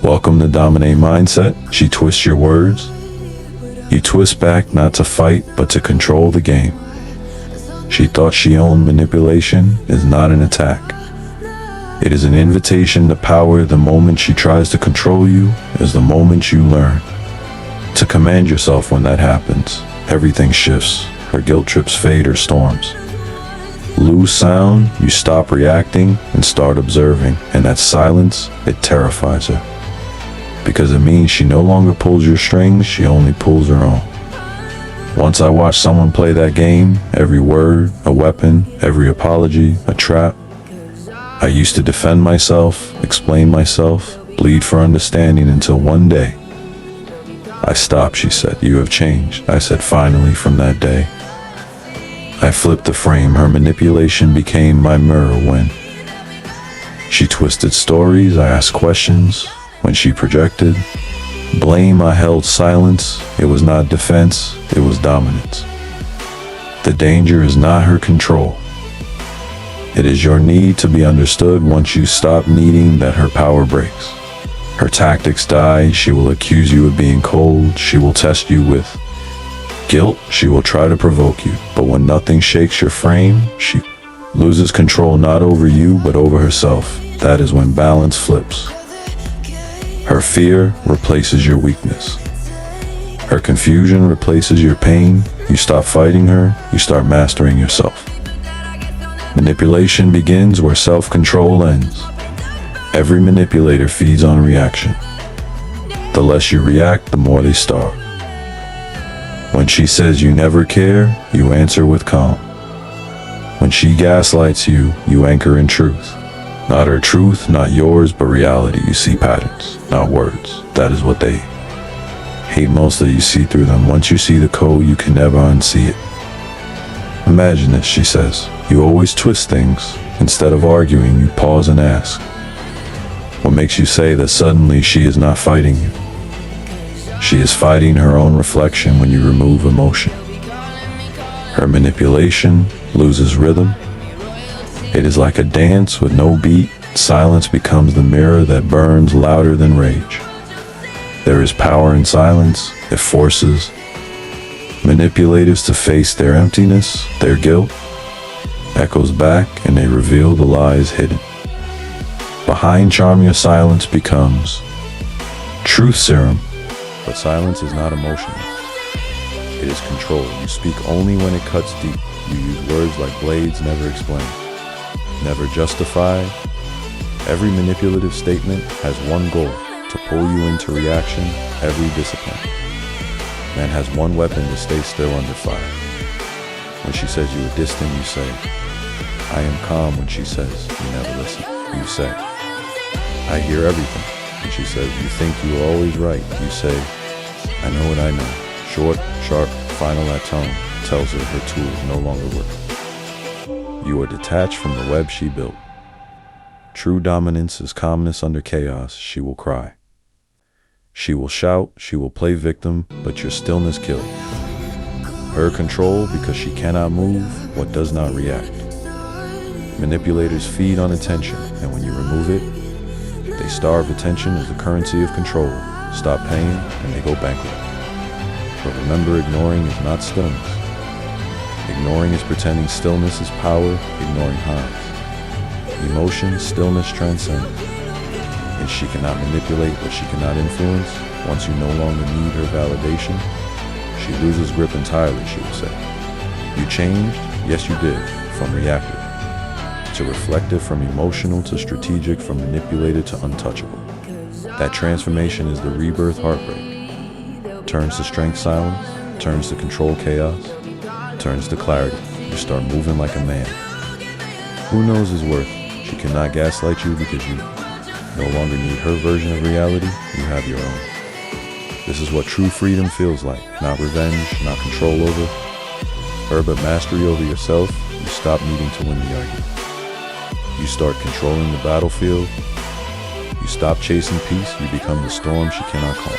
Welcome to Dominate Mindset. She twists your words. You twist back not to fight, but to control the game. She thought she owned manipulation is not an attack. It is an invitation to power. The moment she tries to control you is the moment you learn to command yourself. When that happens, everything shifts. Her guilt trips fade or storms lose sound. You stop reacting and start observing, and that silence, it terrifies her, because it means she no longer pulls your strings, she only pulls her own. Once I watched someone play that game, every word a weapon, every apology a trap. I used to defend myself, explain myself, bleed for understanding, until one day I stopped. She said, "You have changed." I said, "Finally." From that day I flipped the frame. Her manipulation became my mirror. When she twisted stories, I asked questions. When she projected blame, I held silence. It was not defense, it was dominance. The danger is not her control. It is your need to be understood. Once you stop needing that, her power breaks. Her tactics die. She will accuse you of being cold. She will test you with guilt. She will try to provoke you. But when nothing shakes your frame, she loses control, not over you, but over herself. That is when balance flips. Her fear replaces your weakness. Her confusion replaces your pain. You stop fighting her, you start mastering yourself. Manipulation begins where self-control ends. Every manipulator feeds on reaction. The less you react, the more they starve. When she says you never care, you answer with calm. When she gaslights you, you anchor in truth. Not her truth, not yours, but reality. You see patterns, not words. That is what they hate most, that you see through them. Once you see the code, you can never unsee it. Imagine this, she says. You always twist things. Instead of arguing, you pause and ask, what makes you say that? Suddenly she is not fighting you. She is fighting her own reflection. When you remove emotion, her manipulation loses rhythm. It is like a dance with no beat. Silence becomes the mirror that burns louder than rage. There is power in silence. It forces manipulators to face their emptiness, their guilt echoes back, and they reveal the lies hidden behind charm. Your silence becomes truth serum. But silence is not emotional. It is control. You speak only when it cuts deep. You use words like blades, never explain, never justify. Every manipulative statement has one goal: to pull you into reaction. Every discipline man has one weapon: to stay still under fire. When she says you are distant, you say, I am calm. When she says you never listen, you say, I hear everything. When she says you think you are always right, you say, I know what I know. Short, sharp, final. That tone tells her her tools no longer work. You are detached from the web she built. True dominance is calmness under chaos. She will cry. She will shout. She will play victim, but your stillness kills her control, because she cannot move what does not react. Manipulators feed on attention, and when you remove it, they starve. Attention is the currency of control. Stop paying, and they go bankrupt. But remember, ignoring is not stillness. Ignoring is pretending. Stillness is power. Ignoring hides emotion. Stillness transcends. And she cannot manipulate what she cannot influence. Once you no longer need her validation, she loses grip entirely. She will say, you changed? Yes, you did. From reactive to reflective, from emotional to strategic, from manipulated to untouchable. That transformation is the rebirth. Heartbreak turns to strength. Silence turns to control. Chaos turns to clarity. You start moving like a man who knows his worth. She cannot gaslight you because you no longer need her version of reality. You have your own. This is what true freedom feels like. Not revenge, not control over her, but mastery over yourself. You stop needing to win the argument. You start controlling the battlefield. You stop chasing peace. You become the storm she cannot calm.